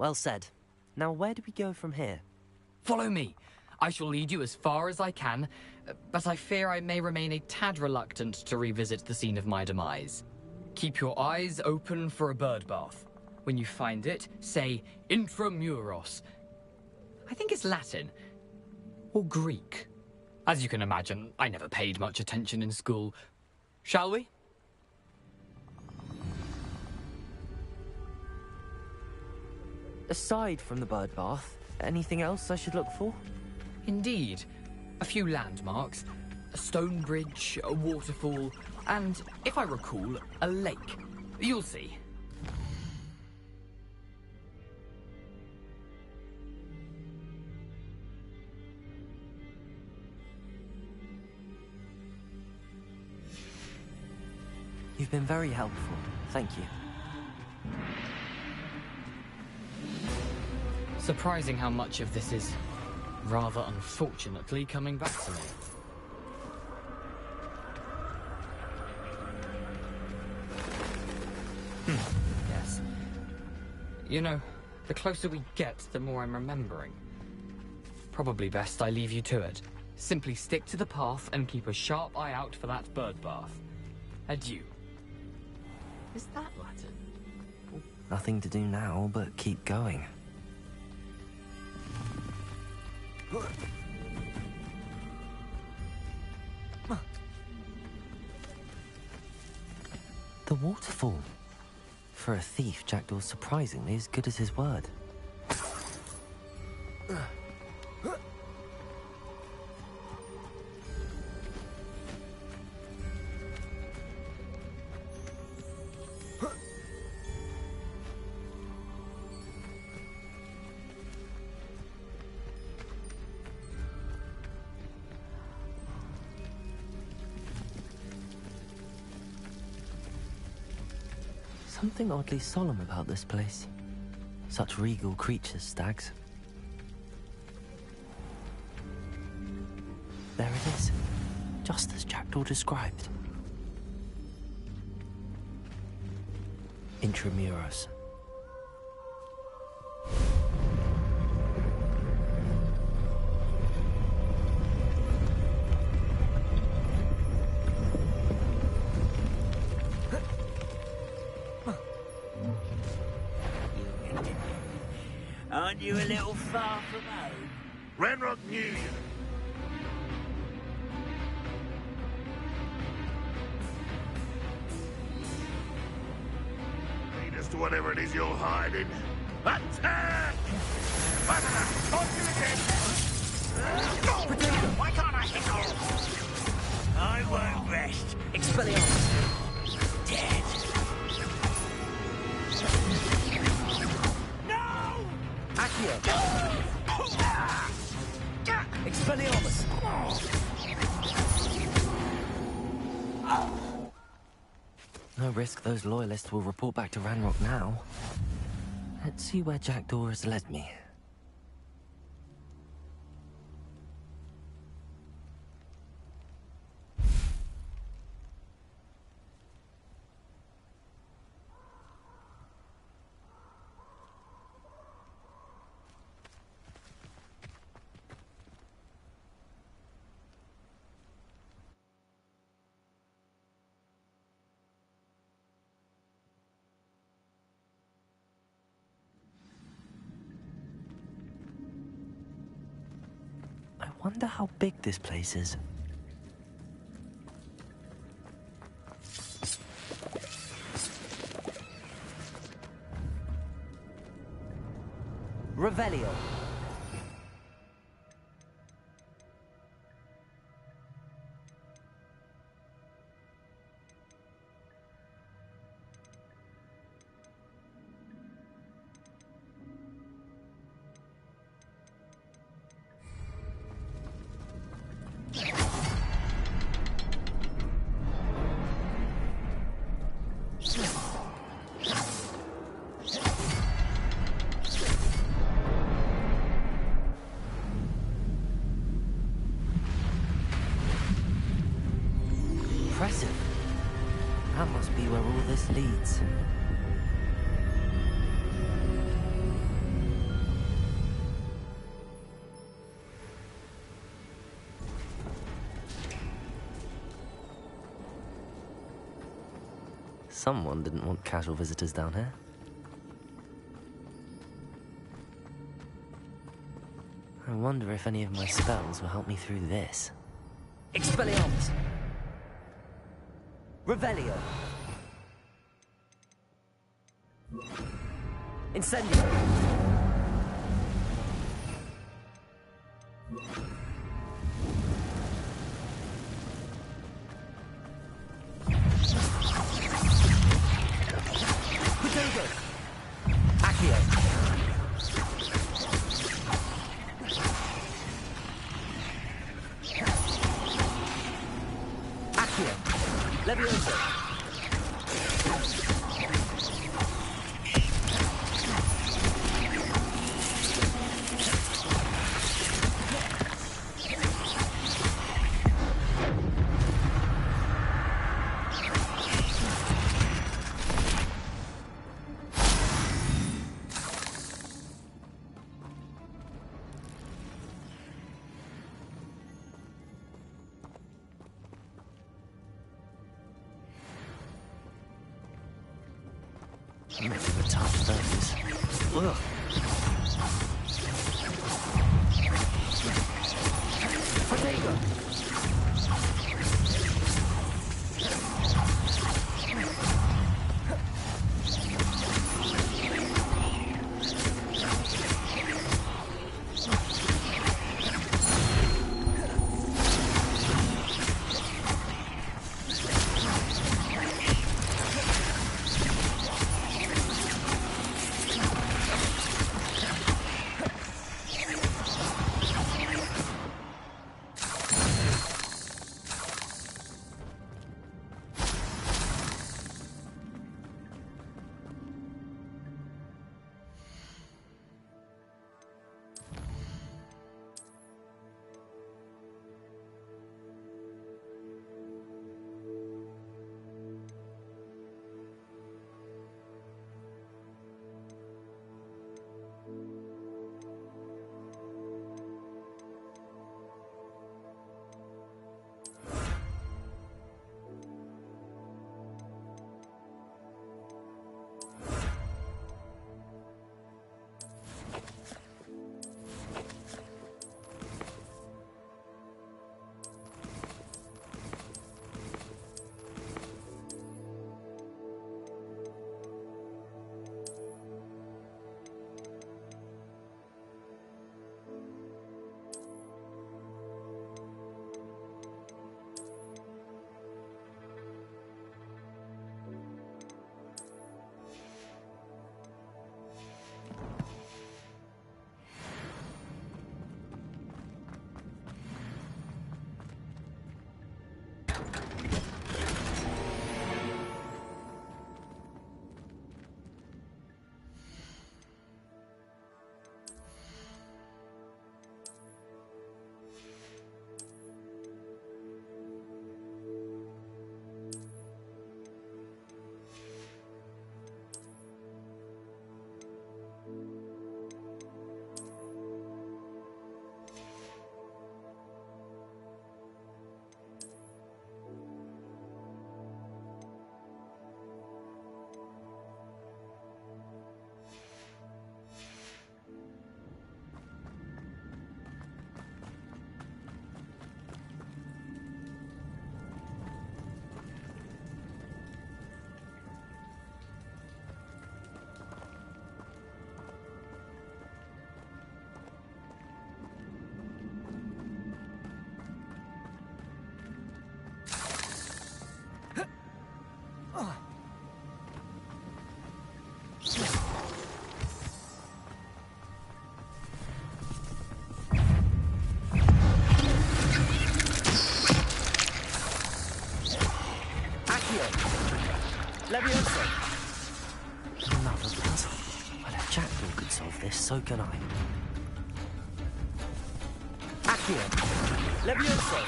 Well said. Now where do we go from here? Follow me. I shall lead you as far as I can, but I fear I may remain a tad reluctant to revisit the scene of my demise. Keep your eyes open for a bird bath. When you find it, say Intramuros. I think it's Latin. Or Greek. As you can imagine, I never paid much attention in school. Shall we? Aside from the bird bath, anything else I should look for? Indeed. A few landmarks. A stone bridge, a waterfall, and, if I recall, a lake. You'll see. You've been very helpful. Thank you. Surprising how much of this is, rather unfortunately, coming back to me. Yes. You know, the closer we get, the more I'm remembering. Probably best I leave you to it. Simply stick to the path and keep a sharp eye out for that bird bath. Adieu. Is that Latin? Nothing to do now but keep going. The waterfall. For a thief, Jackdaw's surprisingly as good as his word. Something oddly solemn about this place. Such regal creatures, stags. There it is, just as Jackdaw described. Intramuros. Aren't you a little far from home? Ranrock knew you. Lead us to whatever it is you're hiding. Attack! Fight enough! Talk to you again! Why can't I hit you? I won't rest. Expelliarmus! Dead. Accio! Expelliarmus! No risk those loyalists will report back to Ranrock now. Let's see where Jackdaw has led me. I wonder how big this place is. Revelio. Impressive. That must be where all this leads. Someone didn't want casual visitors down here. I wonder if any of my spells will help me through this. Expelliarmus! Revelio! Incendio! Protego! Accio! Accio! Levioso! Maybe we're tough those. Ugh. Protego! Levioso! Another puzzle. Well, if Jackdaw could solve this, so can I. Accio! Levioso!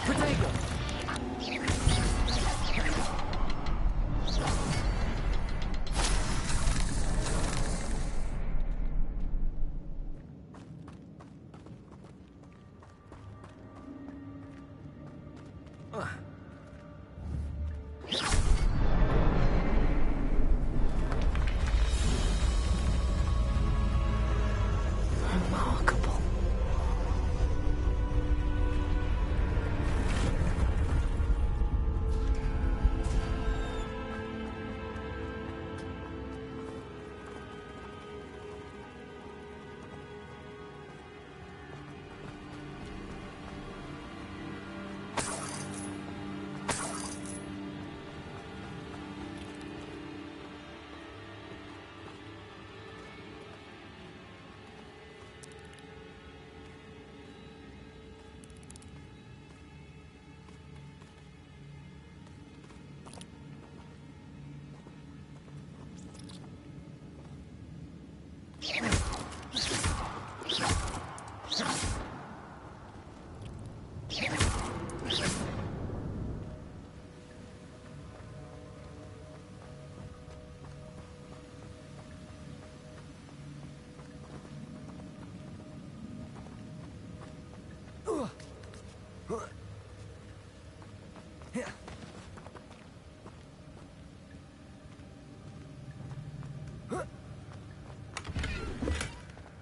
Protego!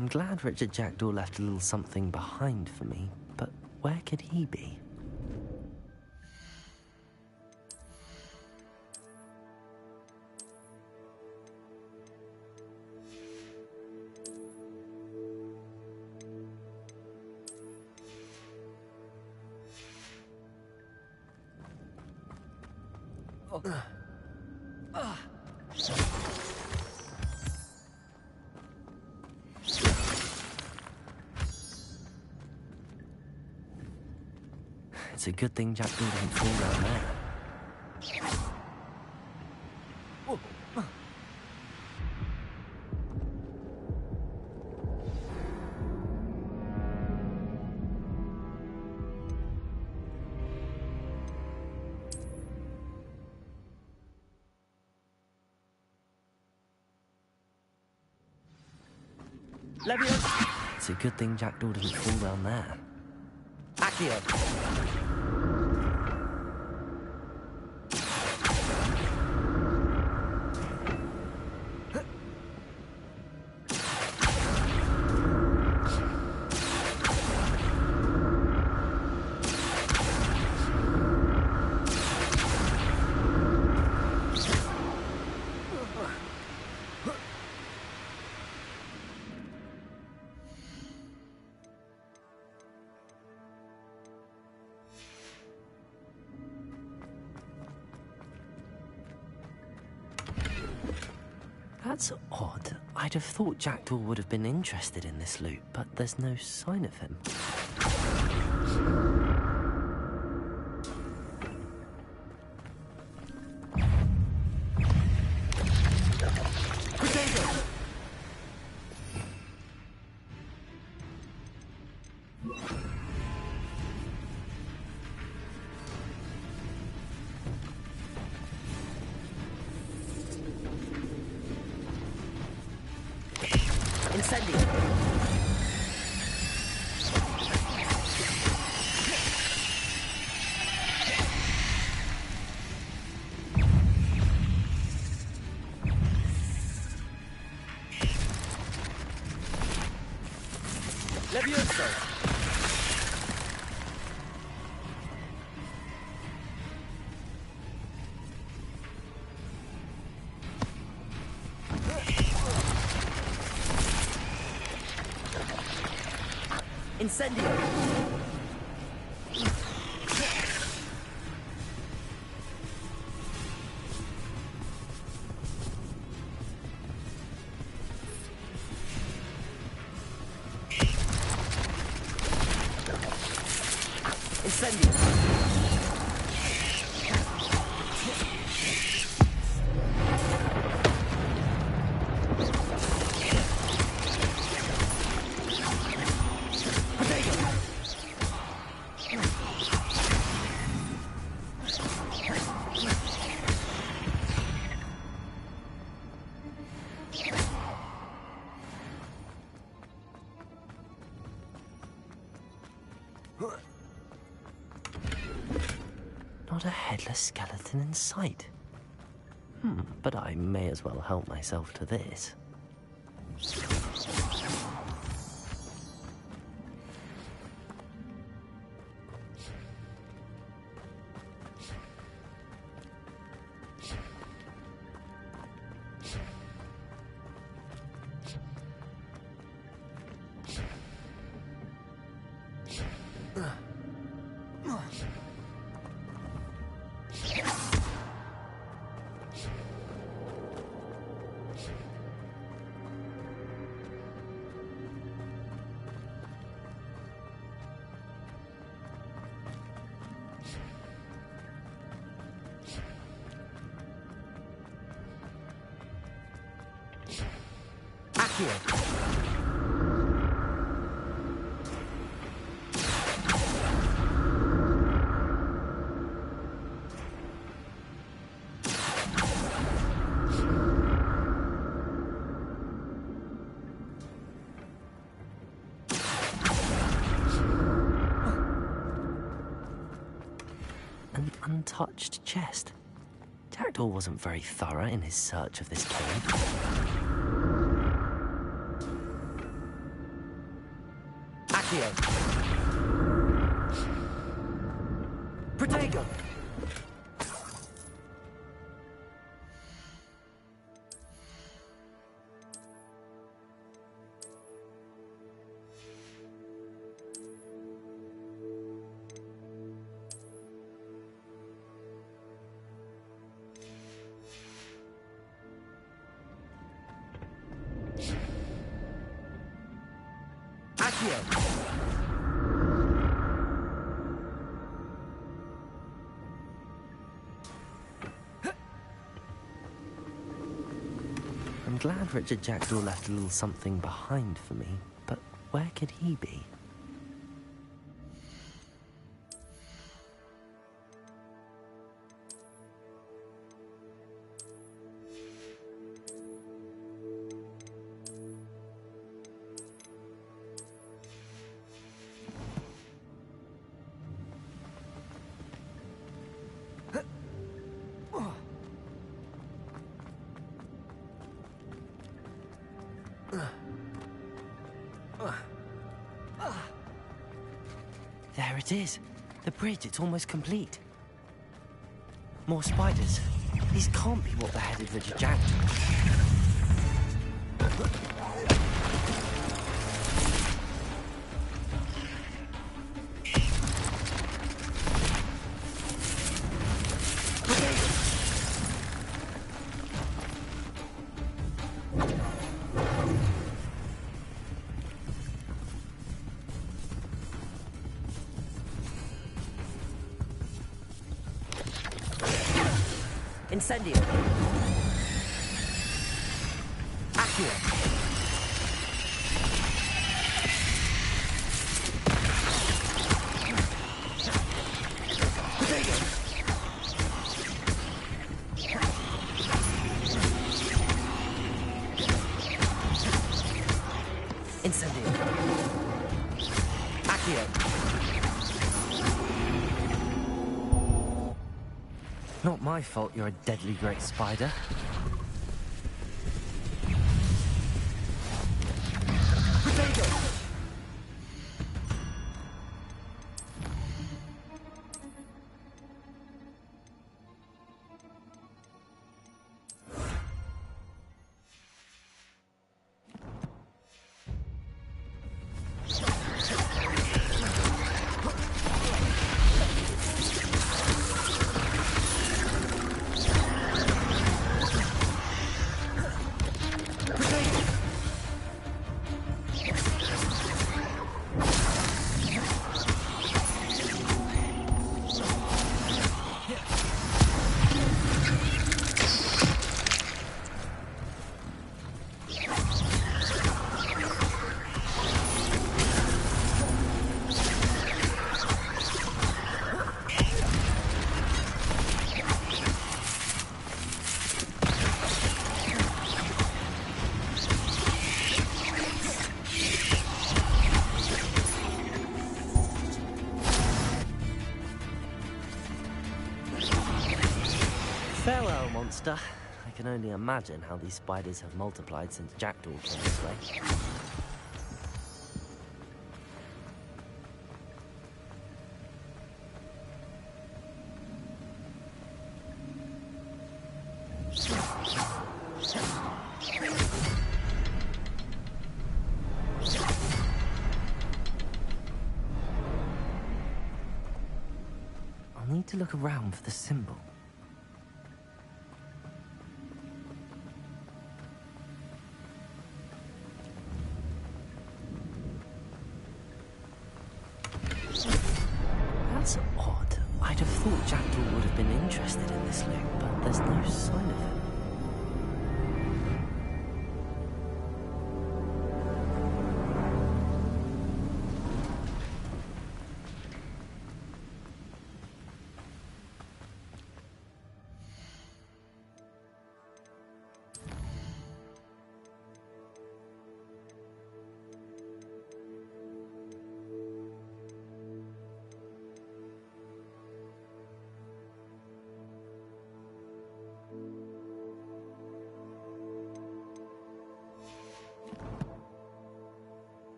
I'm glad Richard Jackdaw left a little something behind for me, but where could he be? It's a good thing Jackdaw didn't fall down there. It's a good thing Jackdaw didn't fall down there. Accio! That's odd. I'd have thought Jackdaw would have been interested in this loot, but there's no sign of him. Incendio! Not a headless skeleton in sight. But I may as well help myself to this. An untouched chest. Jackdaw wasn't very thorough in his search of this cave. Accio! Protego! I'm glad Richard Jackdaw left a little something behind for me, but where could he be? There it is. The bridge, it's almost complete. More spiders. These can't be what beheaded Richard Jackdaw. Incendio. Accio. Protego. Incendio. Accio. Not my fault you're a deadly great spider. Protego! Farewell, monster. I can only imagine how these spiders have multiplied since Jackdaw came this way. I'll need to look around for the symbol. That's odd. I'd have thought Jackdaw would have been interested in this loot, but there's no sign of him.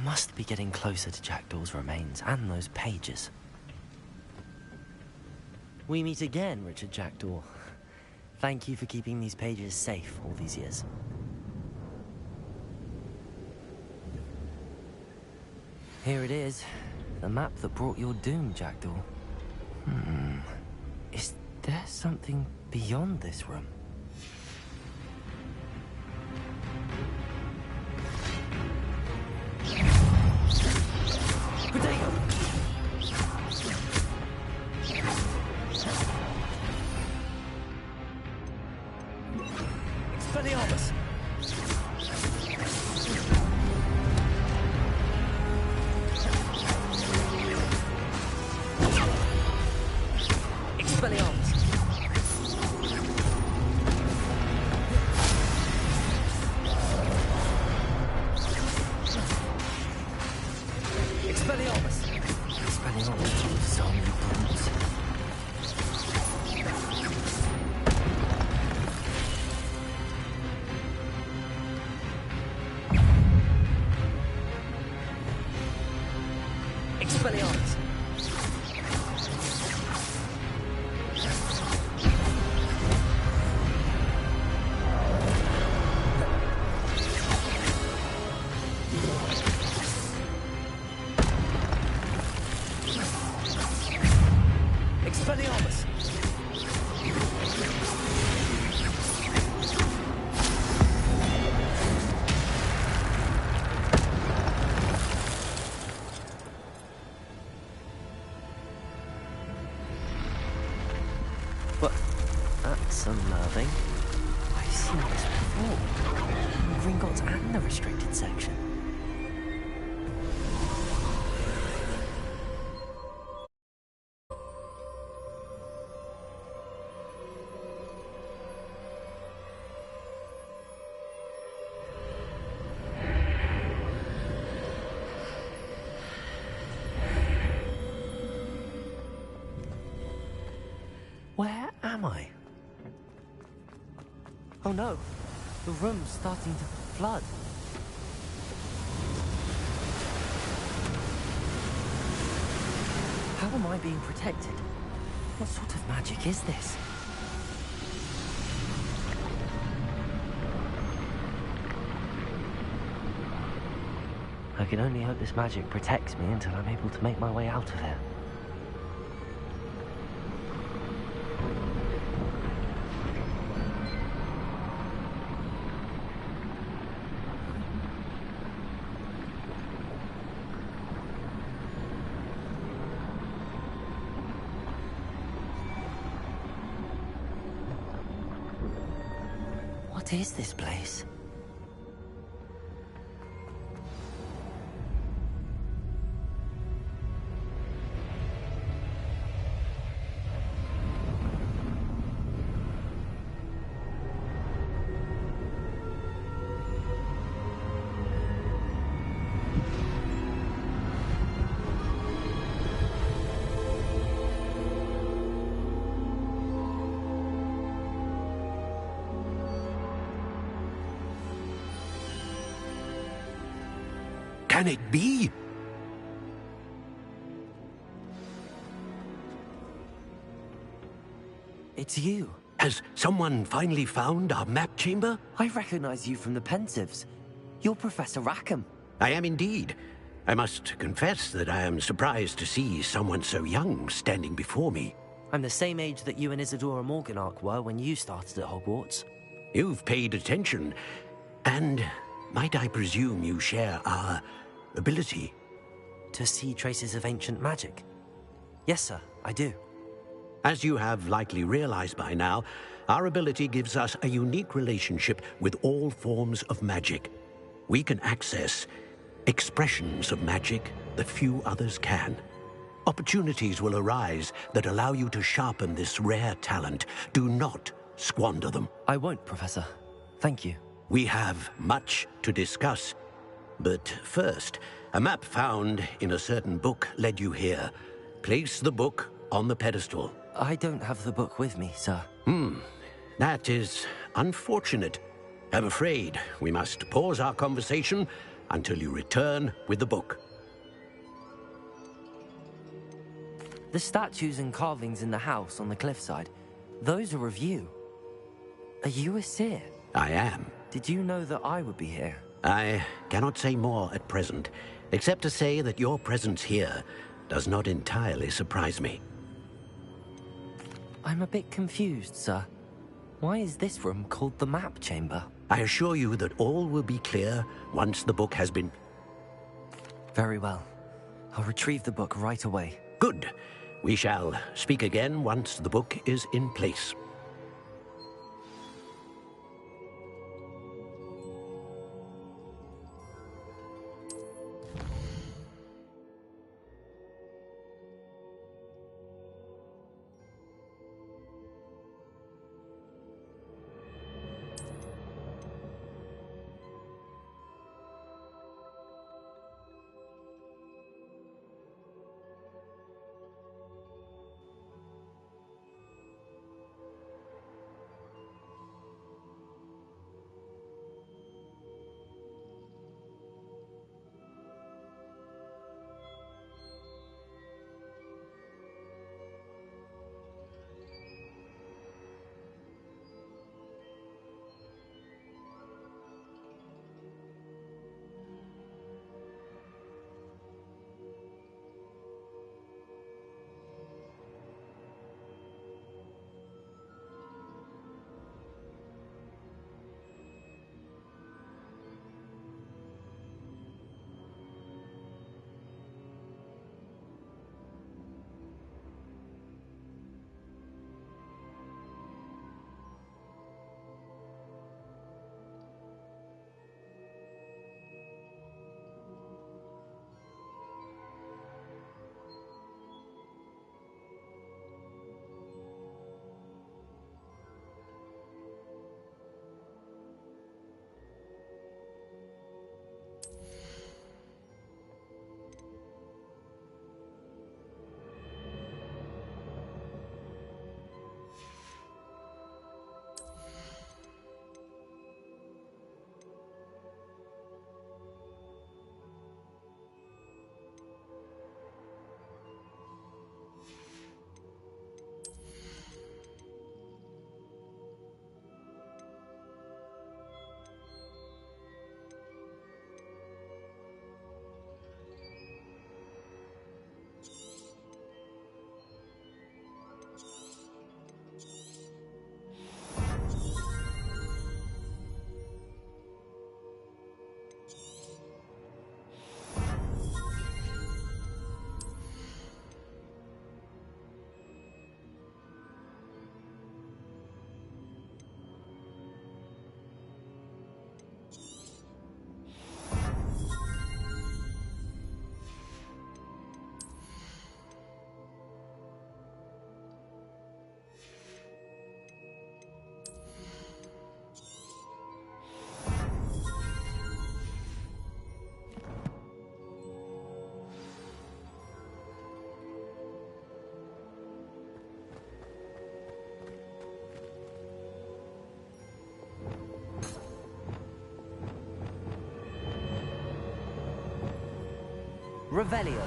Must be getting closer to Jackdaw's remains and those pages. We meet again, Richard Jackdaw. Thank you for keeping these pages safe all these years. Here it is. The map that brought your doom, Jackdaw. Is there something beyond this room? Potato! Expelliarmus! Expelliarmus! Expelliarmus! Expelliarmus, zombie brutes. Expelliarmus! Expelliarmus! But that's unnerving. I've seen this before. In Gringotts and the restricted section. Where am I? Oh no, the room's starting to flood. How am I being protected? What sort of magic is this? I can only hope this magic protects me until I'm able to make my way out of here. What is this place? Can it be? It's you. Has someone finally found our map chamber? I recognize you from the Pensieves. You're Professor Rackham. I am indeed. I must confess that I am surprised to see someone so young standing before me. I'm the same age that you and Isidora Morganach were when you started at Hogwarts. You've paid attention, and might I presume you share our ability? To see traces of ancient magic? Yes, sir, I do. As you have likely realized by now, our ability gives us a unique relationship with all forms of magic. We can access expressions of magic that few others can. Opportunities will arise that allow you to sharpen this rare talent. Do not squander them. I won't, Professor. Thank you. We have much to discuss. But first, a map found in a certain book led you here. Place the book on the pedestal. I don't have the book with me, sir. That is unfortunate. I'm afraid we must pause our conversation until you return with the book. The statues and carvings in the house on the cliffside, those are of you. Are you a seer? I am. Did you know that I would be here? I cannot say more at present, except to say that your presence here does not entirely surprise me. I'm a bit confused, sir. Why is this room called the map chamber? I assure you that all will be clear once the book has been... Very well. I'll retrieve the book right away. Good. We shall speak again once the book is in place. Revelio.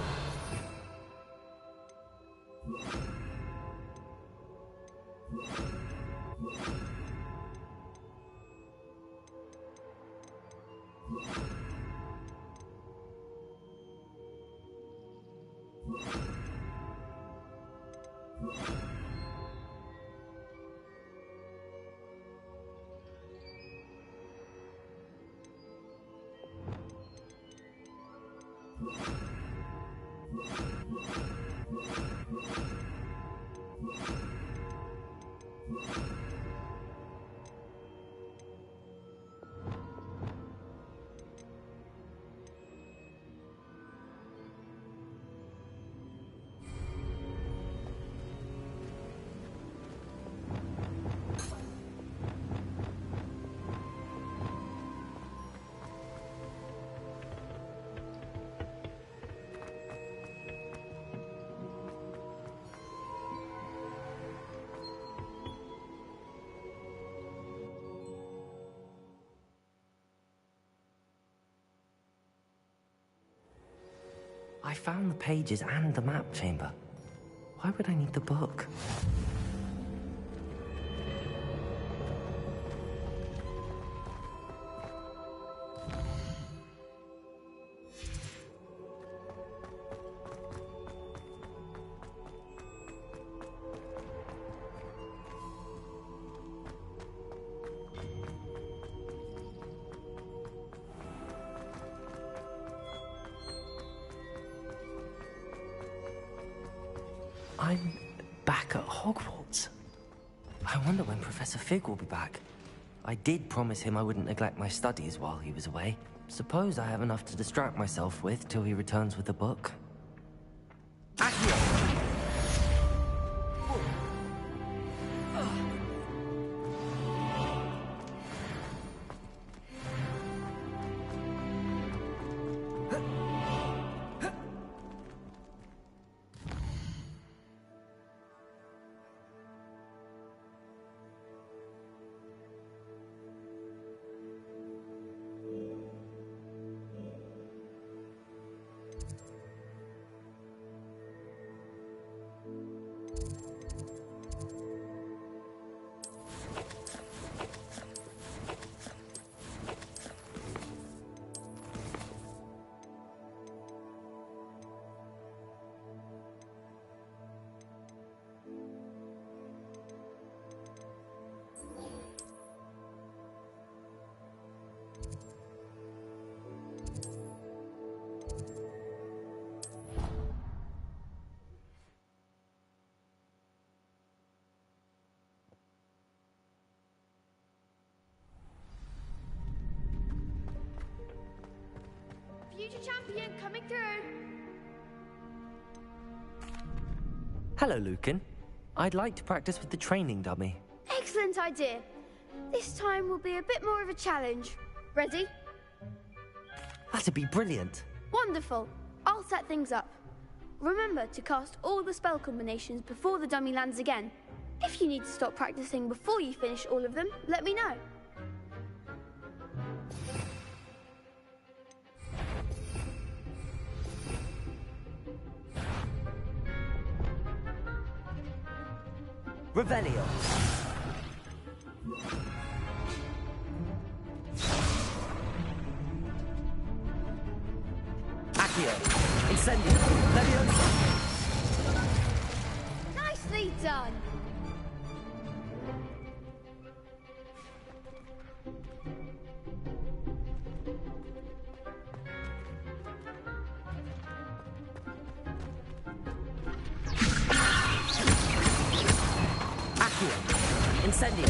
I found the pages and the map chamber. Why would I need the book? I'm back at Hogwarts. I wonder when Professor Fig will be back. I did promise him I wouldn't neglect my studies while he was away. Suppose I have enough to distract myself with till he returns with the book. Accio! Future champion coming through. Hello, Lucan. I'd like to practice with the training dummy. Excellent idea. This time will be a bit more of a challenge. Ready? That'd be brilliant. Wonderful. I'll set things up. Remember to cast all the spell combinations before the dummy lands again. If you need to stop practicing before you finish all of them, let me know. Revelio. Accio. Incendio. Leviosa. Nicely done. Incendio.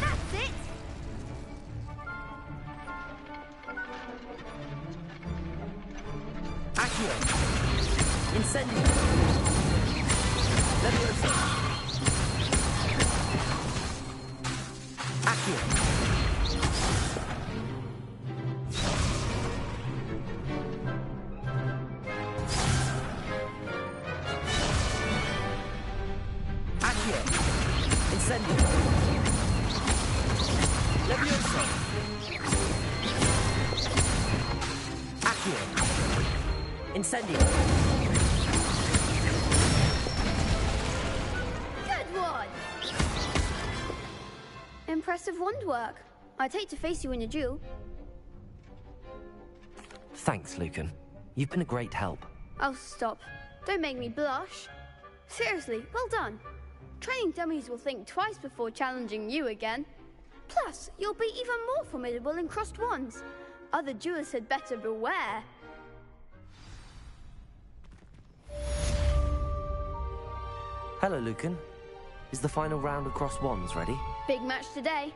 That's it. Accio. Incendio. Leviosa. Accio. Incendio. Leviosa. Accio. Incendio. Good one. Impressive wand work. I'd hate to face you in a duel. Thanks, Lucan. You've been a great help. Oh, stop. Don't make me blush. Seriously, well done. Training dummies will think twice before challenging you again. Plus, you'll be even more formidable in crossed wands. Other duelists had better beware. Hello, Lucan. Is the final round of crossed wands ready? Big match today.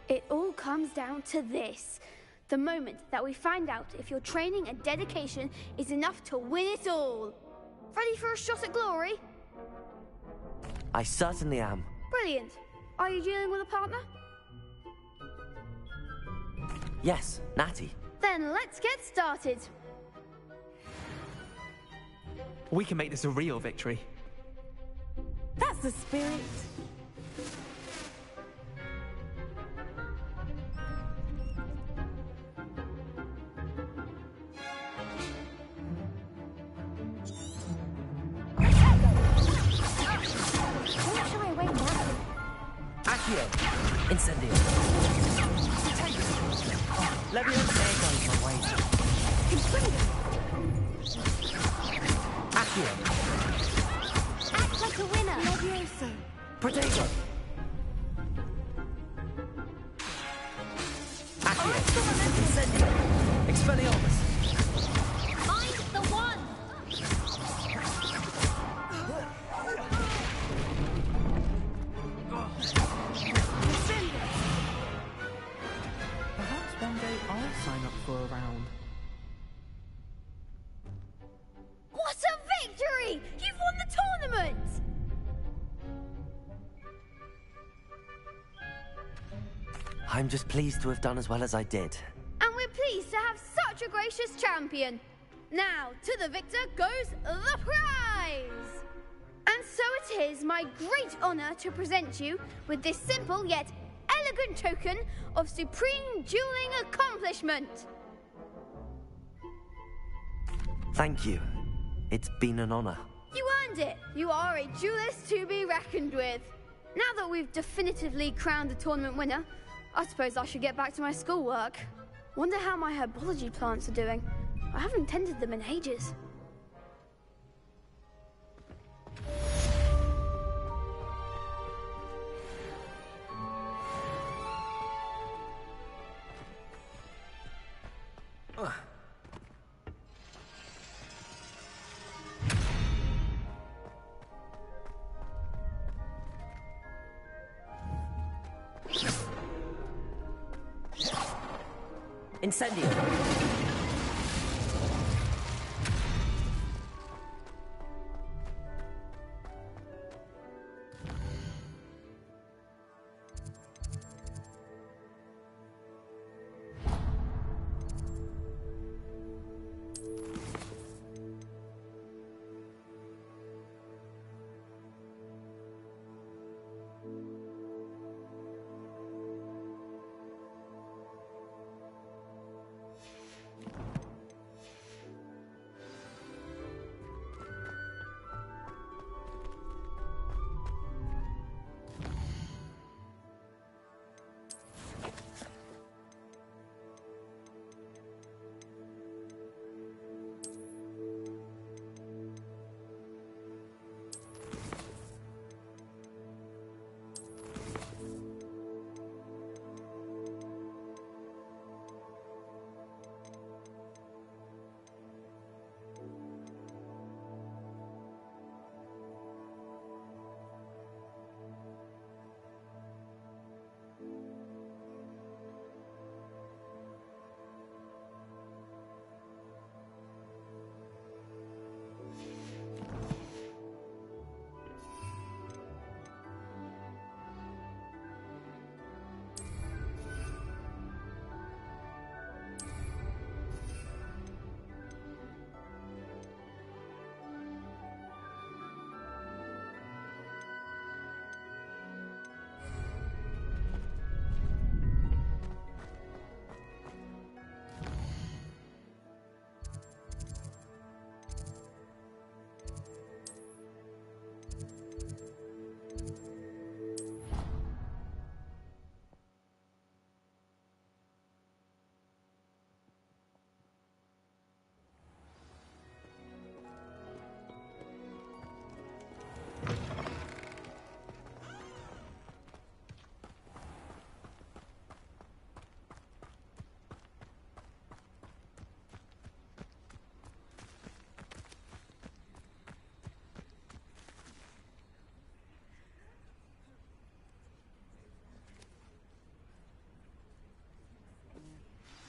It all comes down to this. The moment that we find out if your training and dedication is enough to win it all. Ready for a shot at glory? I certainly am. Brilliant. Are you dealing with a partner? Yes, Natty. Then let's get started. We can make this a real victory. That's the spirit. Incendio. Leviosa. There goes my wager. Accio. Act like a winner. Levioso. Protego. Accio. Incendio. Expelliarmus. Find the one. Perhaps one day I'll sign up for a round. What a victory! You've won the tournament! I'm just pleased to have done as well as I did. And we're pleased to have such a gracious champion. Now, to the victor goes the prize! And so it is my great honor to present you with this simple yet elegant token of supreme dueling accomplishment. Thank you. It's been an honor. You earned it. You are a duelist to be reckoned with. Now that we've definitively crowned the tournament winner, I suppose I should get back to my schoolwork. Wonder how my herbology plants are doing. I haven't tended them in ages. Incendio.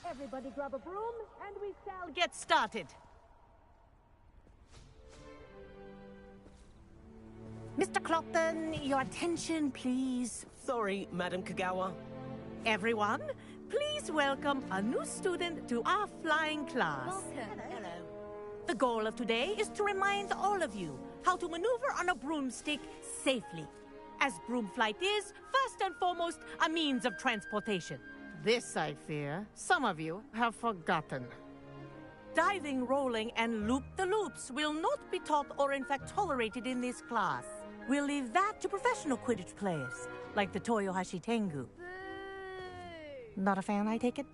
Everybody grab a broom, and we shall get started. Mr. Clopton, your attention, please. Sorry, Madam Kagawa. Everyone, please welcome a new student to our flying class. Welcome. Hello. The goal of today is to remind all of you how to maneuver on a broomstick safely, as broom flight is, first and foremost, a means of transportation. This, I fear, some of you have forgotten. Diving, rolling, and loop-the-loops will not be taught or in fact tolerated in this class. We'll leave that to professional Quidditch players, like the Toyohashi Tengu. Not a fan, I take it?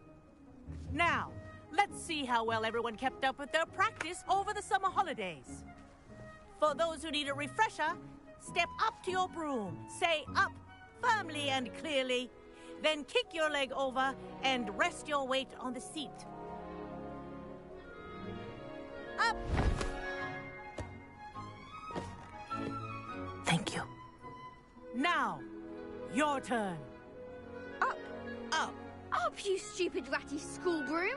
Now, let's see how well everyone kept up with their practice over the summer holidays. For those who need a refresher, step up to your broom, say up firmly and clearly, then kick your leg over and rest your weight on the seat. Up! Thank you. Now, your turn. Up! Up! Up, you stupid ratty school broom!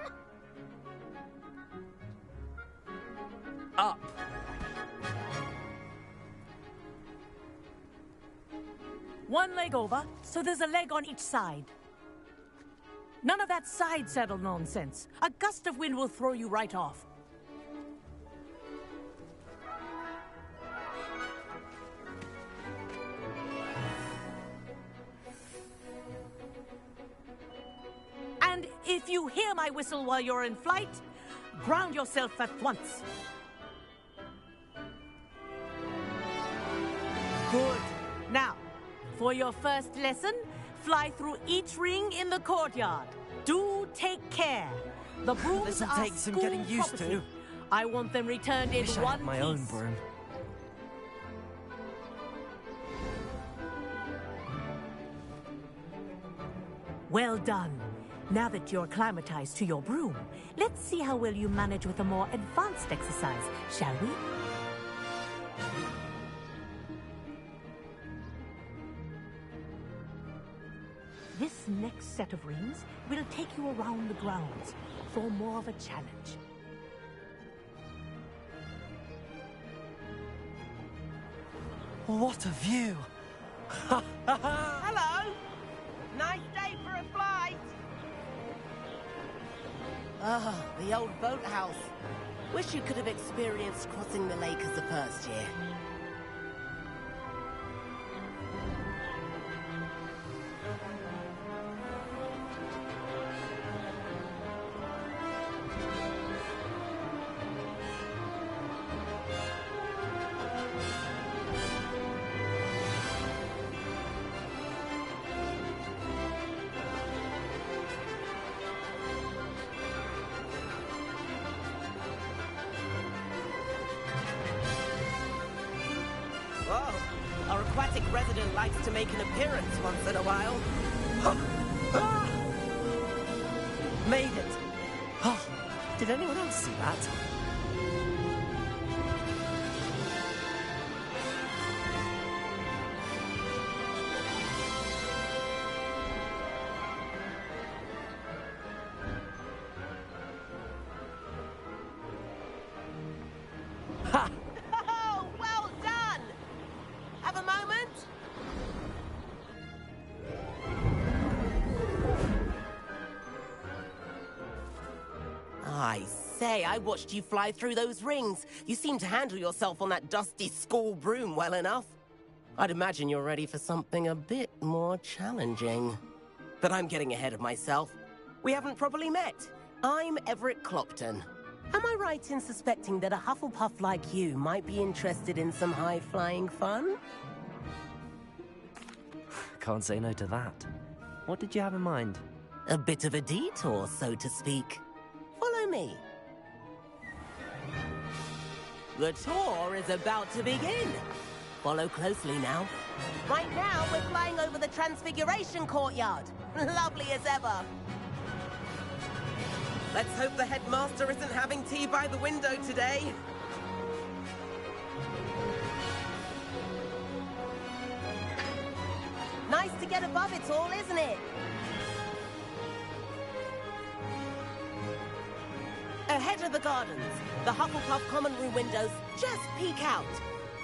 Up! One leg over, so there's a leg on each side. None of that side saddle nonsense. A gust of wind will throw you right off. And if you hear my whistle while you're in flight, ground yourself at once. Good. Now, for your first lesson, fly through each ring in the courtyard. Do take care. The brooms This'll are take some school getting used property. to. I want them returned in Wish I one had my piece. own broom. Well done. Now that you're acclimatized to your broom, let's see how well you manage with a more advanced exercise, shall we? This next set of rings will take you around the grounds for more of a challenge. What a view! Hello! Nice day for a flight! Ah, the old boathouse. Wish you could have experienced crossing the lake as a first year. Whoa, our aquatic resident likes to make an appearance once in a while. Made it! Oh, did anyone else see that? Ha! Oh, well done! Have a moment? I say, I watched you fly through those rings. You seem to handle yourself on that dusty school broom well enough. I'd imagine you're ready for something a bit more challenging. But I'm getting ahead of myself. We haven't properly met. I'm Everett Clopton. Am I right in suspecting that a Hufflepuff like you might be interested in some high-flying fun? Can't say no to that. What did you have in mind? A bit of a detour, so to speak. Follow me. The tour is about to begin. Follow closely now. Right now, we're flying over the Transfiguration Courtyard. Lovely as ever. Let's hope the headmaster isn't having tea by the window today. Nice to get above it all, isn't it? Ahead of the gardens, the Hufflepuff common room windows just peek out.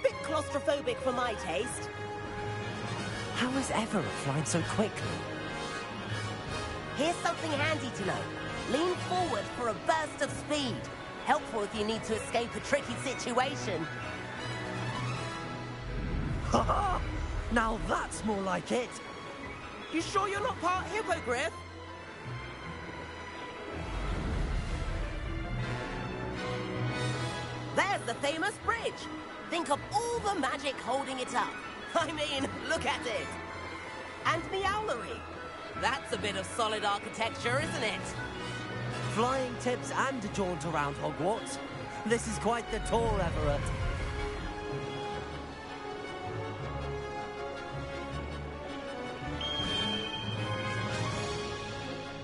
Bit claustrophobic for my taste. How is Everett flying so quickly? Here's something handy to know. Lean forward for a burst of speed. Helpful if you need to escape a tricky situation. Ha! Now that's more like it! You sure you're not part hippogriff? There's the famous bridge. Think of all the magic holding it up. I mean, look at it. And Meowlery. That's a bit of solid architecture, isn't it? Flying tips and a jaunt around Hogwarts. This is quite the tour, Everett.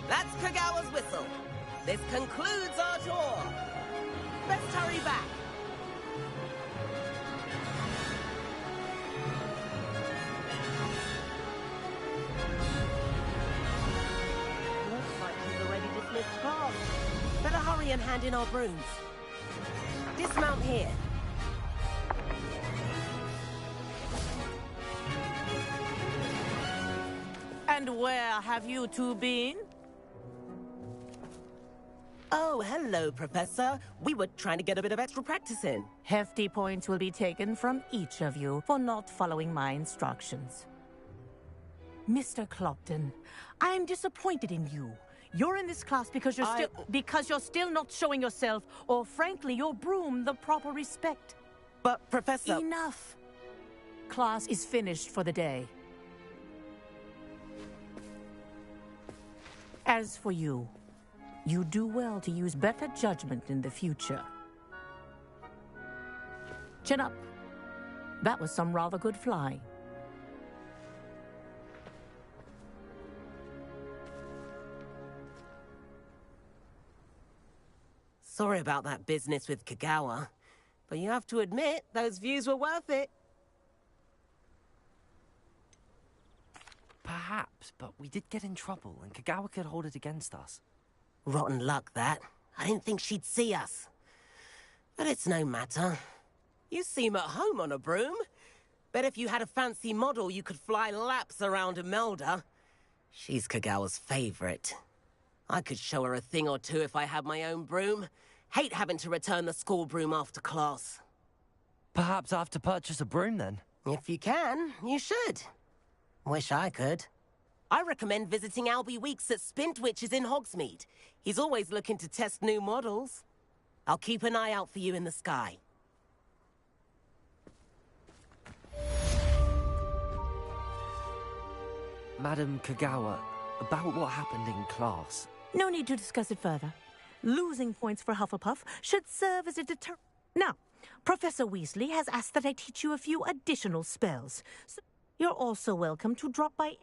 That's Kagawa's whistle. This concludes our tour. Let's hurry back. Looks like we've already dismissed class. Better hurry and hand in our brooms. Dismount here. And where have you two been? Oh, hello, Professor. We were trying to get a bit of extra practice in. Hefty points will be taken from each of you for not following my instructions. Mr. Clopton, I am disappointed in you. You're in this class because you're still not showing yourself, or frankly, your broom the proper respect. But, Professor... Enough. Class is finished for the day. As for you, you do well to use better judgment in the future. Chin up. That was some rather good flying. Sorry about that business with Kagawa, but you have to admit, those views were worth it. Perhaps, but we did get in trouble, and Kagawa could hold it against us. Rotten luck, that. I didn't think she'd see us. But it's no matter. You seem at home on a broom. Bet if you had a fancy model, you could fly laps around Imelda. She's Kagawa's favorite. I could show her a thing or two if I had my own broom. Hate having to return the school broom after class. Perhaps I have to purchase a broom, then? If you can, you should. Wish I could. I recommend visiting Albie Weeks at Spintwitches in Hogsmeade. He's always looking to test new models. I'll keep an eye out for you in the sky. Madam Kagawa, about what happened in class. No need to discuss it further. Losing points for Hufflepuff should serve as a deterrent. Now, Professor Weasley has asked that I teach you a few additional spells. So you're also welcome to drop by...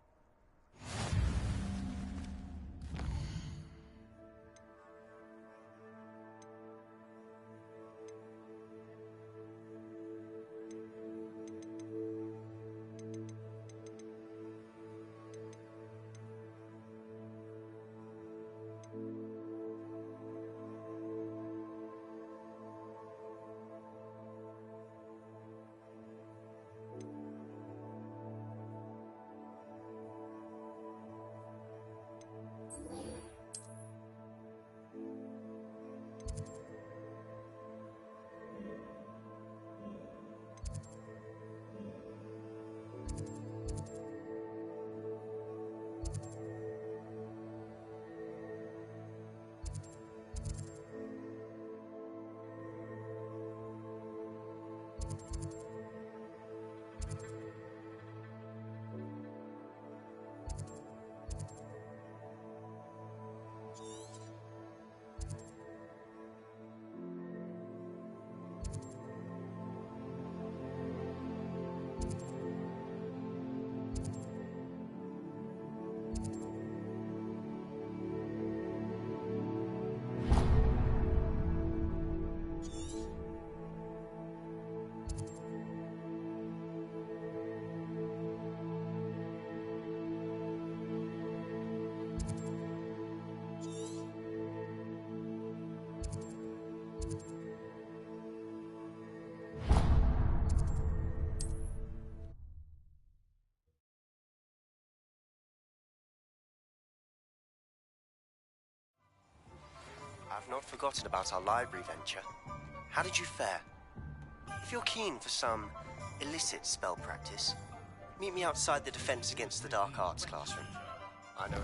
I've not forgotten about our library venture. How did you fare? If you're keen for some illicit spell practice, meet me outside the Defense Against the Dark Arts classroom. I know it.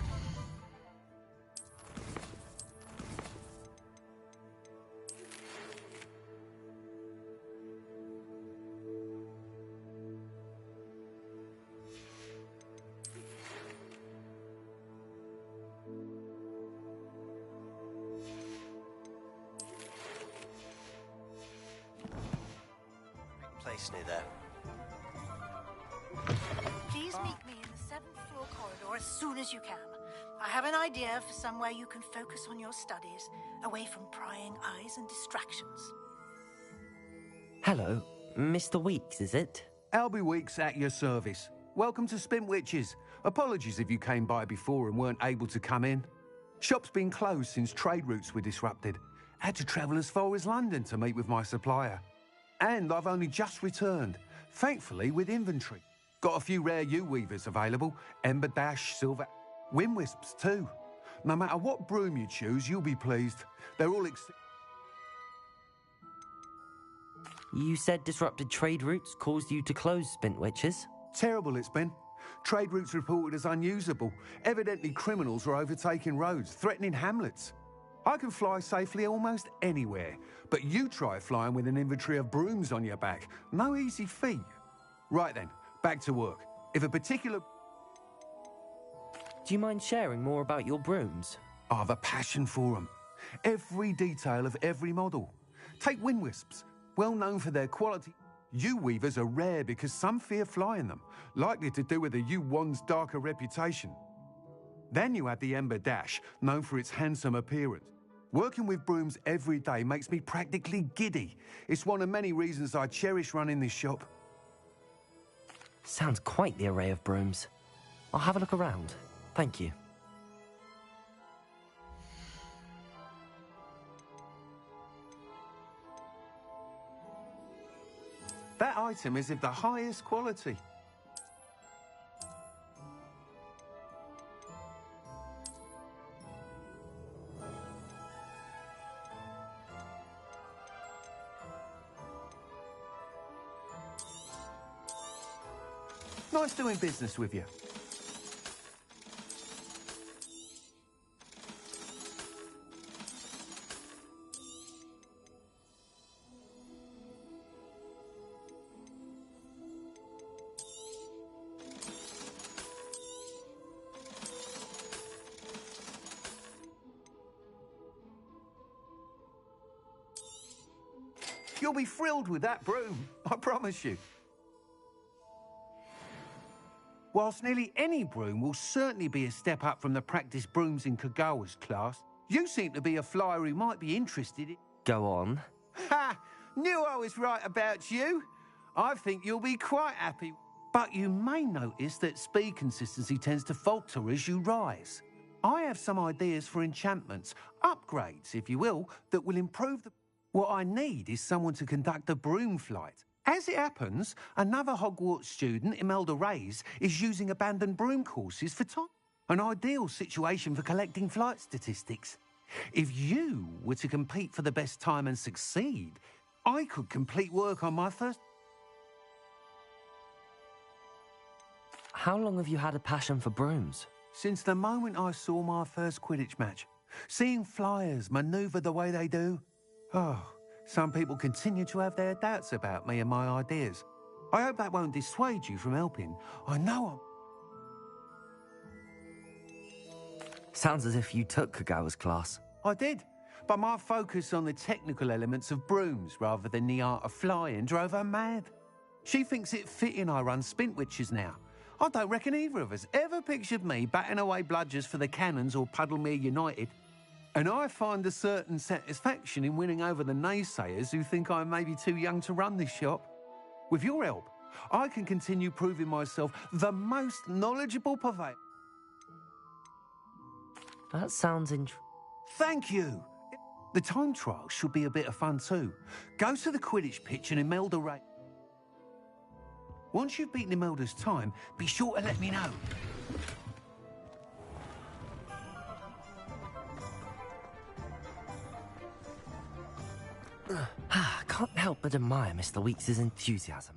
place near there. Please meet me in the 7th floor corridor as soon as you can. I have an idea for somewhere you can focus on your studies, away from prying eyes and distractions. Hello, Mr. Weeks, is it? Albie Weeks at your service. Welcome to Spintwitches. Apologies if you came by before and weren't able to come in. Shop's been closed since trade routes were disrupted. Had to travel as far as London to meet with my supplier. And I've only just returned, thankfully with inventory. Got a few rare U-weavers available, Ember Dash, Silver, Windwisps too. No matter what broom you choose, you'll be pleased. They're all You said disrupted trade routes caused you to close Spintwitches? Terrible it's been. Trade routes reported as unusable. Evidently criminals were overtaking roads, threatening hamlets. I can fly safely almost anywhere, but you try flying with an inventory of brooms on your back. No easy feat. Right then, back to work. If a particular... Do you mind sharing more about your brooms? I have a passion for them. Every detail of every model. Take Windwisps, well known for their quality. U-weavers are rare because some fear flying them, likely to do with the U-Wand's darker reputation. Then you have the Ember Dash, known for its handsome appearance. Working with brooms every day makes me practically giddy. It's one of many reasons I cherish running this shop. Sounds quite the array of brooms. I'll have a look around. Thank you. That item is of the highest quality. Nice doing business with you. You'll be thrilled with that broom, I promise you. Whilst nearly any broom will certainly be a step up from the practice brooms in Kagawa's class, you seem to be a flyer who might be interested in... Go on. Ha! Knew I was right about you. I think you'll be quite happy. But you may notice that speed consistency tends to falter as you rise. I have some ideas for enchantments, upgrades, if you will, that will improve the... What I need is someone to conduct a broom flight. As it happens, another Hogwarts student, Imelda Reyes, is using abandoned broom courses for time. An ideal situation for collecting flight statistics. If you were to compete for the best time and succeed, I could complete work on my first... How long have you had a passion for brooms? Since the moment I saw my first Quidditch match. Seeing flyers manoeuvre the way they do. Oh, some people continue to have their doubts about me and my ideas. I hope that won't dissuade you from helping. I know Sounds as if you took Kagawa's class. I did, but my focus on the technical elements of brooms rather than the art of flying drove her mad. She thinks it fitting I run Spintwitches now. I don't reckon either of us ever pictured me batting away bludgers for the Cannons or Puddlemere United. And I find a certain satisfaction in winning over the naysayers who think I may be too young to run this shop. With your help, I can continue proving myself the most knowledgeable purveyor. That sounds Thank you. The time trial should be a bit of fun too. Go to the Quidditch pitch and Imelda Reyes. Once you've beaten Imelda's time, be sure to let me know. I can't help but admire Mr. Weeks' enthusiasm.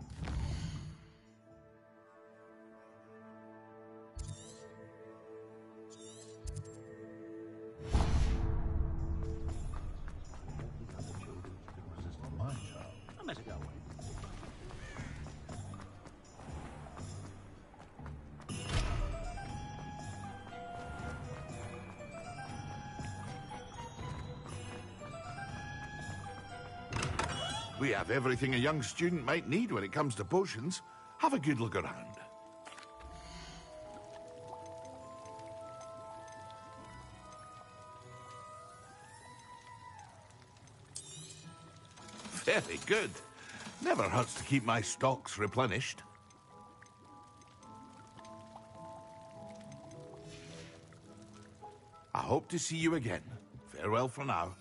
We have everything a young student might need when it comes to potions. Have a good look around. Very good. Never hurts to keep my stocks replenished. I hope to see you again. Farewell for now.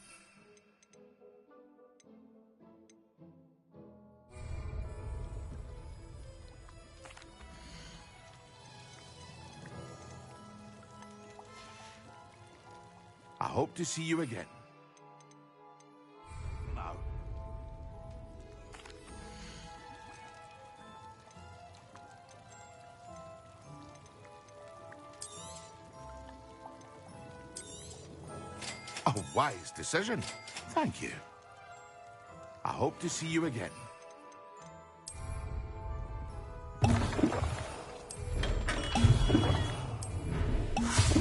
I hope to see you again. For now. A wise decision. Thank you. I hope to see you again.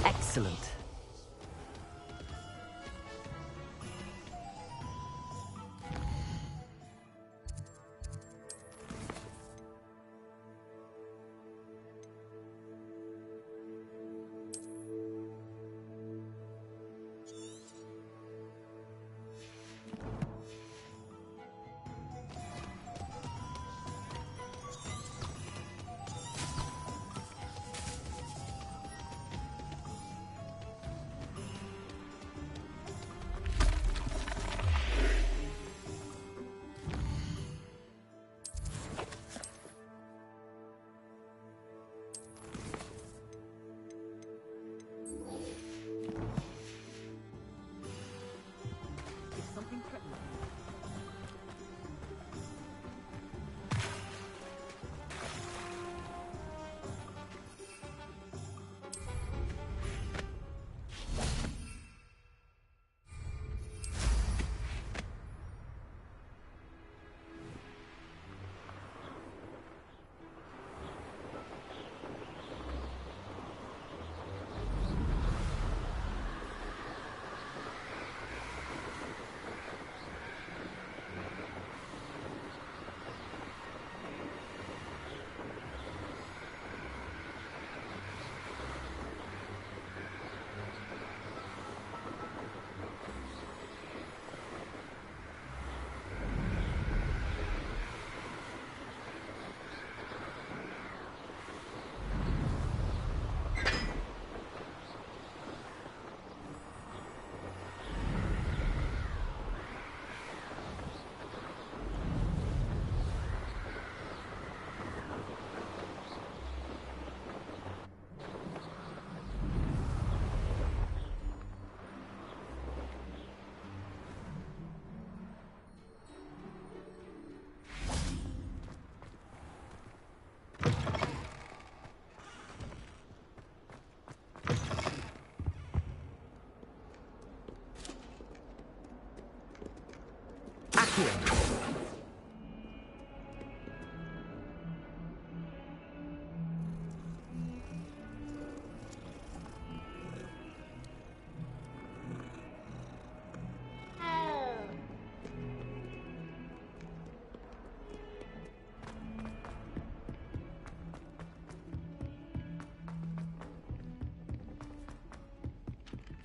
Excellent.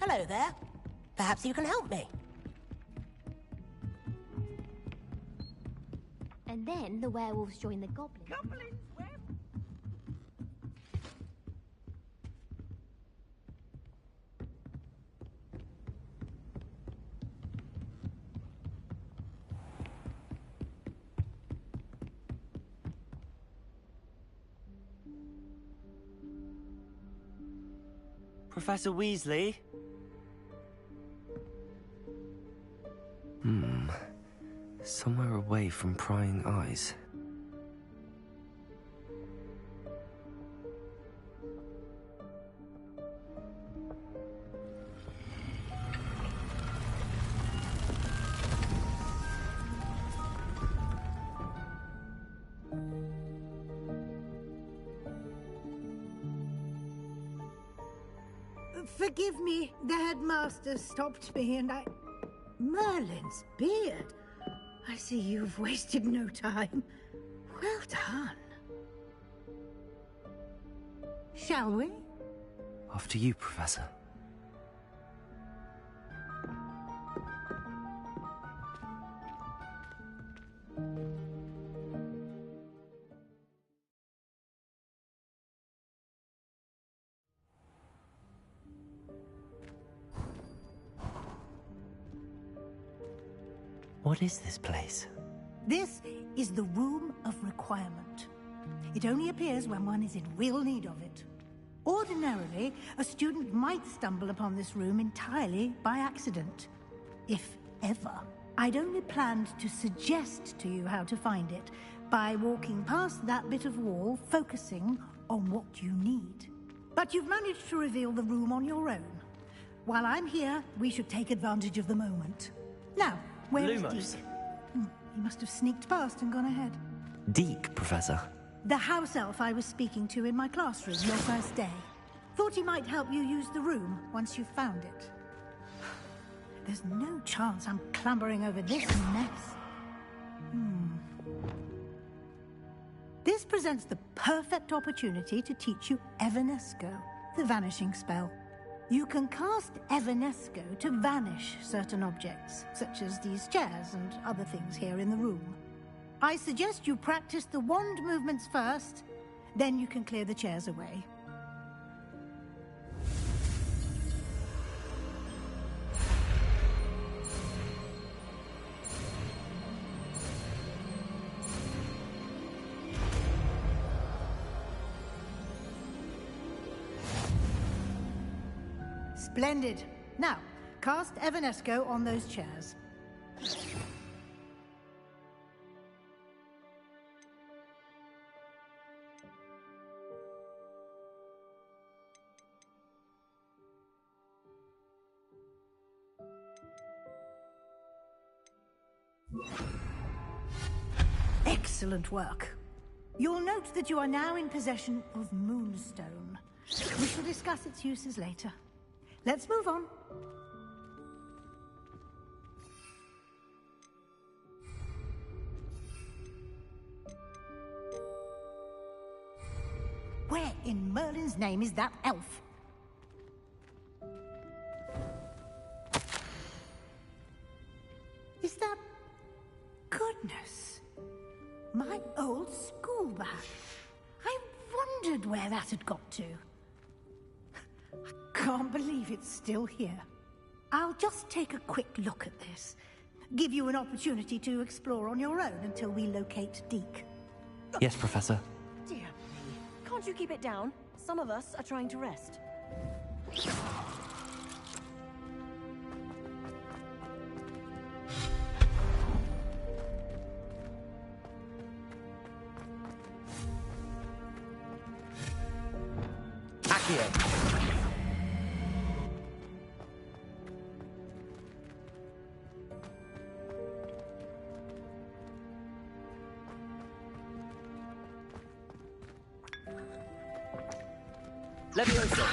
Hello there. Perhaps you can help me. And then the werewolves join the goblins. Professor Weasley? Somewhere away from prying eyes. Forgive me, the headmaster stopped me and Merlin's beard. I see you've wasted no time. Well done. Shall we? After you, Professor. What is this place? This is the Room of Requirement. It only appears when one is in real need of it. Ordinarily, a student might stumble upon this room entirely by accident. If ever. I'd only planned to suggest to you how to find it by walking past that bit of wall, focusing on what you need. But you've managed to reveal the room on your own. While I'm here, we should take advantage of the moment. Now, where is Lumos. Deke? He must have sneaked past and gone ahead. Deke, Professor. The house elf I was speaking to in my classroom your first day. Thought he might help you use the room once you've found it. There's no chance I'm clambering over this mess. This presents the perfect opportunity to teach you Evanesco, the vanishing spell. You can cast Evanesco to vanish certain objects, such as these chairs and other things here in the room. I suggest you practice the wand movements first, then you can clear the chairs away. Splendid. Now, cast Evanesco on those chairs. Excellent work. You'll note that you are now in possession of Moonstone. We shall discuss its uses later. Let's move on. Where in Merlin's name is that elf? Is that... Goodness. My old school bag. I wondered where that had got to. Can't believe it's still here. I'll just take a quick look at this. Give you an opportunity to explore on your own until we locate Deke. Yes, Professor. Dear me. Can't you keep it down? Some of us are trying to rest. Accio. Levioso.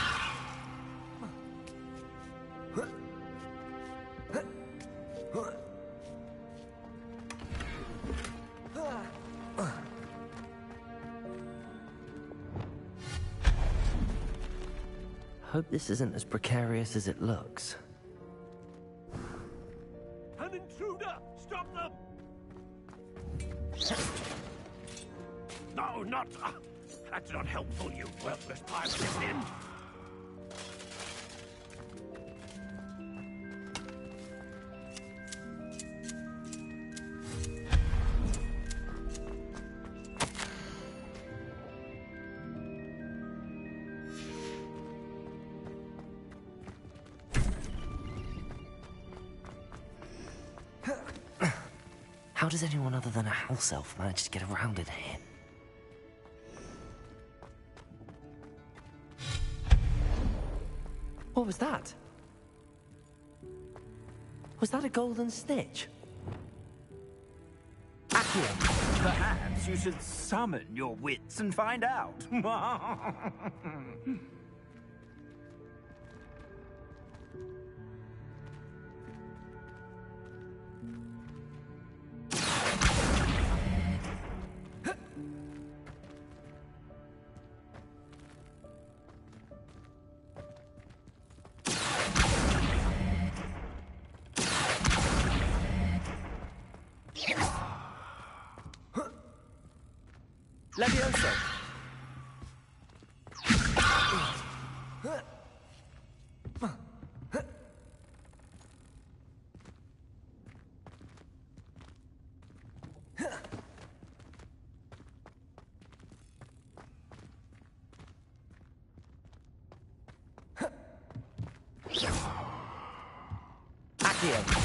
Hope this isn't as precarious as it looks. An intruder! Stop them! No, not... that's not helpful, you worthless pirate in. How does anyone other than a house elf manage to get around in here? What was that? Was that a golden snitch? Accio, perhaps you should summon your wits and find out. Levioso! Accio!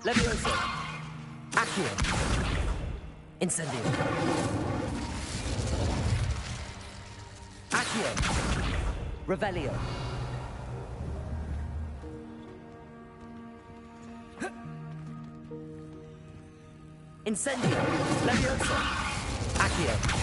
Levioso! Accio! Incendio! Accio! Revelio! Incendio! Levioso! Accio!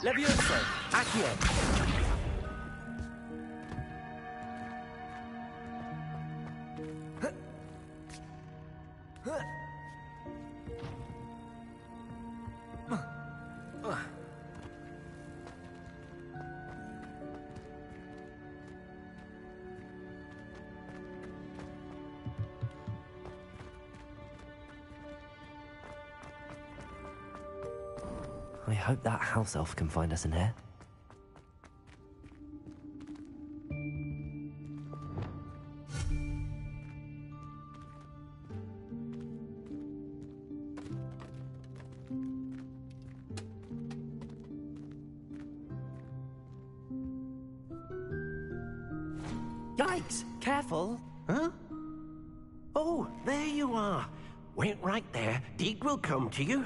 Levioso! Accio! I hope that house elf can find us in here. Yikes! Careful! Huh? Oh, there you are. Wait right there. Deek will come to you.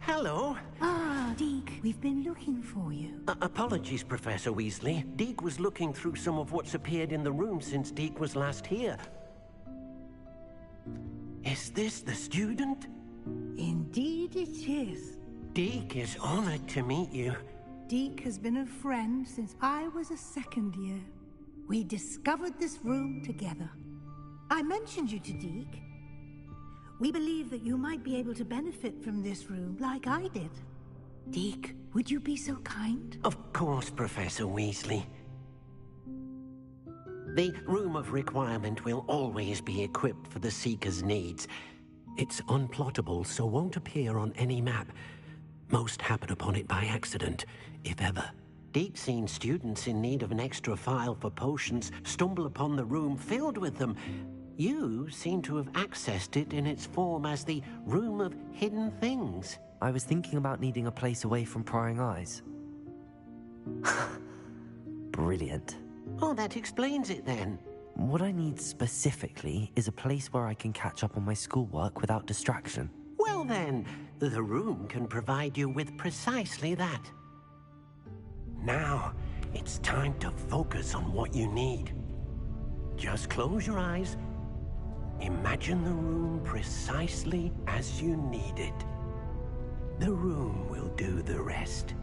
Hello. Ah, Deek, we've been looking for you. Apologies, Professor Weasley. Deek was looking through some of what's appeared in the room since Deek was last here. Is this the student? Indeed it is. Deek is honored to meet you. Deek has been a friend since I was a second year. We discovered this room together. I mentioned you to Deek. We believe that you might be able to benefit from this room like I did. Deek, would you be so kind? Of course, Professor Weasley. The Room of Requirement will always be equipped for the Seeker's needs. It's unplottable, so won't appear on any map. Most happen upon it by accident, if ever. Deek's seen students in need of an extra file for potions stumble upon the room filled with them. You seem to have accessed it in its form as the Room of Hidden Things. I was thinking about needing a place away from prying eyes. Brilliant. Oh, that explains it then. What I need specifically is a place where I can catch up on my schoolwork without distraction. Well then, the room can provide you with precisely that. Now, it's time to focus on what you need. Just close your eyes. Imagine the room precisely as you need it. The room will do the rest.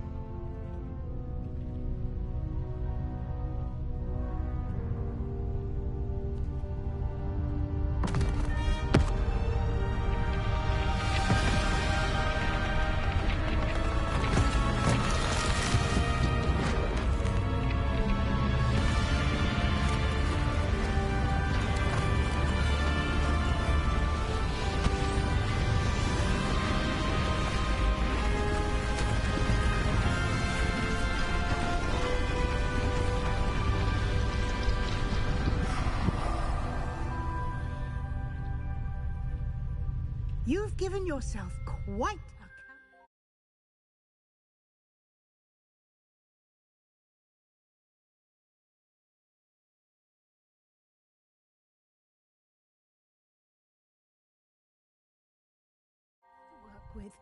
You've given yourself quite a... work with.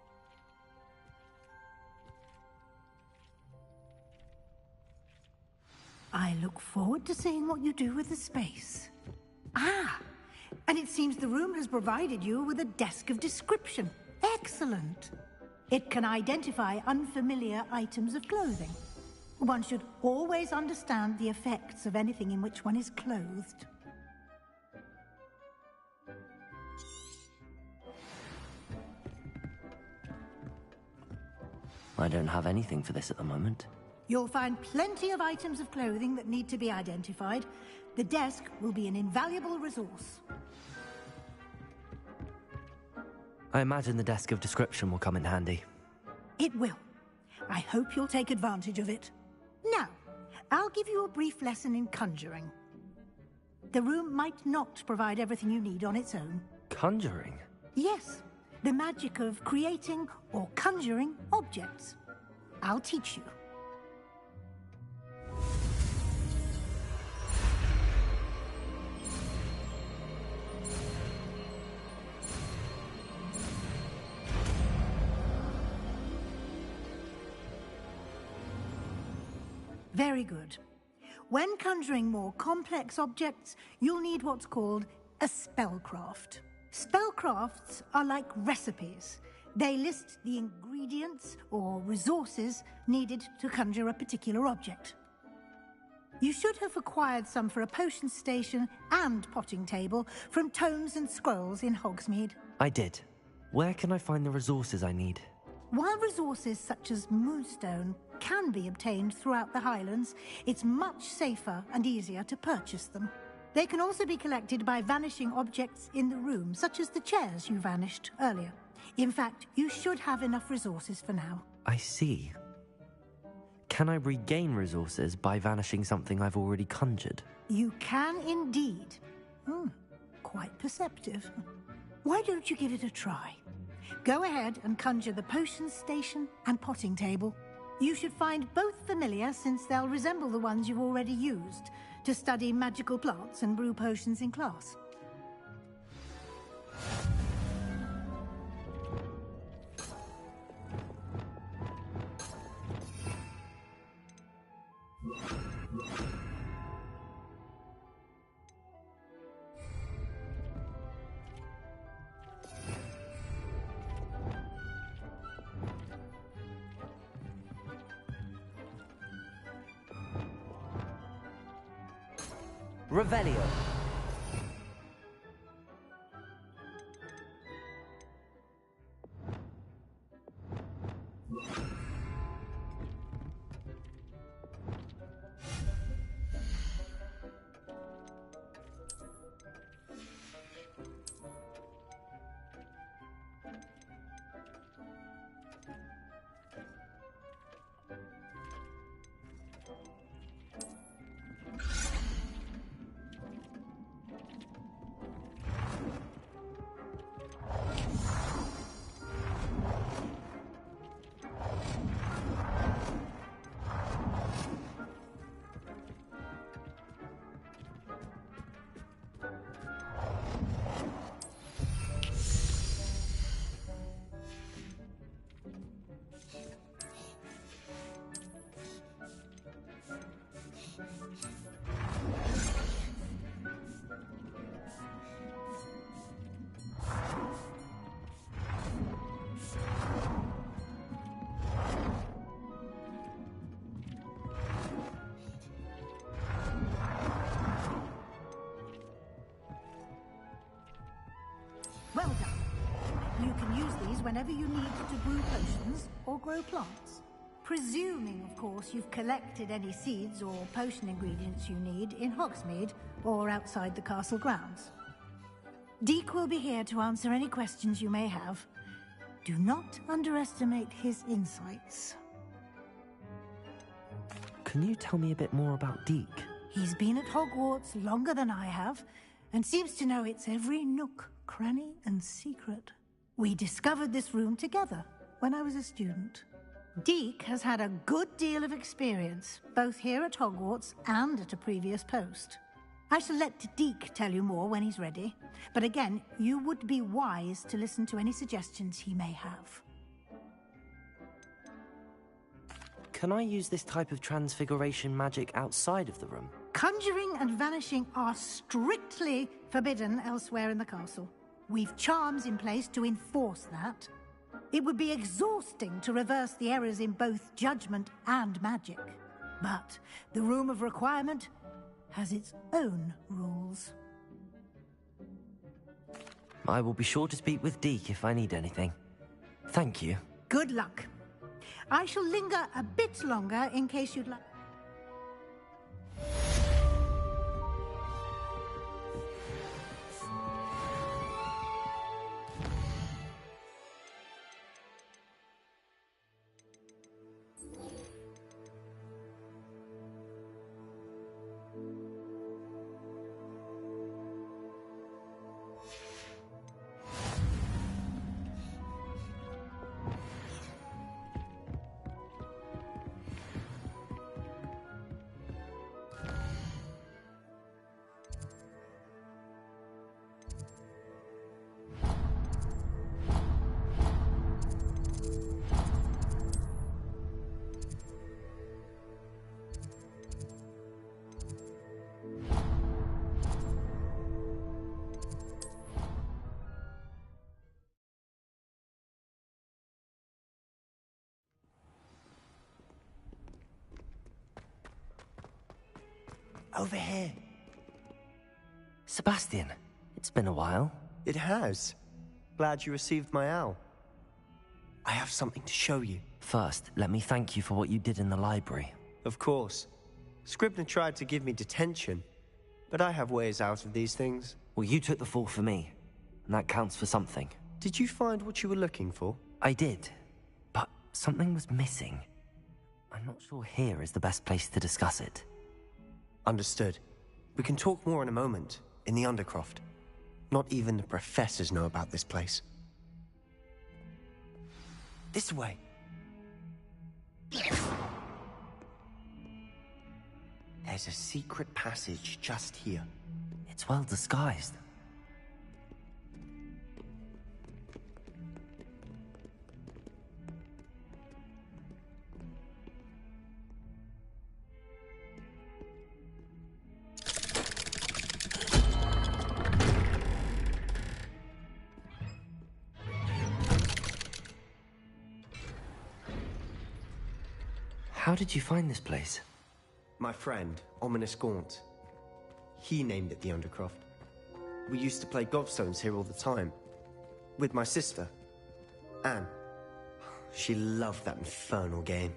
I look forward to seeing what you do with the space. Ah, and it seems the room has provided you with a desk of description. Excellent. It can identify unfamiliar items of clothing. One should always understand the effects of anything in which one is clothed. I don't have anything for this at the moment. You'll find plenty of items of clothing that need to be identified. The desk will be an invaluable resource. I imagine the desk of description will come in handy. It will. I hope you'll take advantage of it. Now, I'll give you a brief lesson in conjuring. The room might not provide everything you need on its own. Conjuring? Yes, the magic of creating or conjuring objects. I'll teach you. Very good. When conjuring more complex objects, you'll need what's called a spellcraft. Spellcrafts are like recipes. They list the ingredients or resources needed to conjure a particular object. You should have acquired some for a potion station and potting table from tomes and scrolls in Hogsmeade. I did. Where can I find the resources I need? While resources such as moonstone can be obtained throughout the Highlands, it's much safer and easier to purchase them. They can also be collected by vanishing objects in the room, such as the chairs you vanished earlier. In fact, you should have enough resources for now. I see. Can I regain resources by vanishing something I've already conjured? You can indeed. Quite perceptive. Why don't you give it a try? Go ahead and conjure the potion station and potting table. You should find both familiar, since they'll resemble the ones you've already used to study magical plants and brew potions in class. Revelio. Well done. You can use these whenever you need to brew potions or grow plants. Presuming, of course, you've collected any seeds or potion ingredients you need in Hogsmeade or outside the castle grounds. Deek will be here to answer any questions you may have. Do not underestimate his insights. Can you tell me a bit more about Deek? He's been at Hogwarts longer than I have, and seems to know its every nook, cranny, and secret. We discovered this room together when I was a student. Deek has had a good deal of experience, both here at Hogwarts and at a previous post. I shall let Deek tell you more when he's ready, but again, you would be wise to listen to any suggestions he may have. can I use this type of transfiguration magic outside of the room? Conjuring and vanishing are strictly forbidden elsewhere in the castle. We've charms in place to enforce that. It would be exhausting to reverse the errors in both judgment and magic. But the Room of Requirement has its own rules. I will be sure to speak with Deke if I need anything. Thank you. Good luck. I shall linger a bit longer in case you'd like... Over here. Sebastian, it's been a while. It has. Glad you received my owl. I have something to show you. First, let me thank you for what you did in the library. Of course. Scribner tried to give me detention, but I have ways out of these things. Well, you took the fall for me, and that counts for something. Did you find what you were looking for? I did, but something was missing. I'm not sure here is the best place to discuss it. Understood. We can talk more in a moment, in the Undercroft. Not even the professors know about this place. This way. There's a secret passage just here. It's well disguised. How did you find this place? My friend, Ominous Gaunt. He named it the Undercroft. We used to play gobstones here all the time. With my sister, Anne. She loved that infernal game.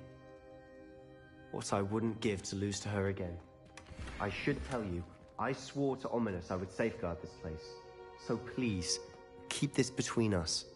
What I wouldn't give to lose to her again. I should tell you, I swore to Ominous I would safeguard this place. So please, keep this between us.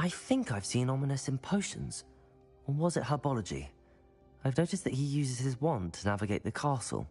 I think I've seen Ominous in potions. Or was it herbology? I've noticed that he uses his wand to navigate the castle.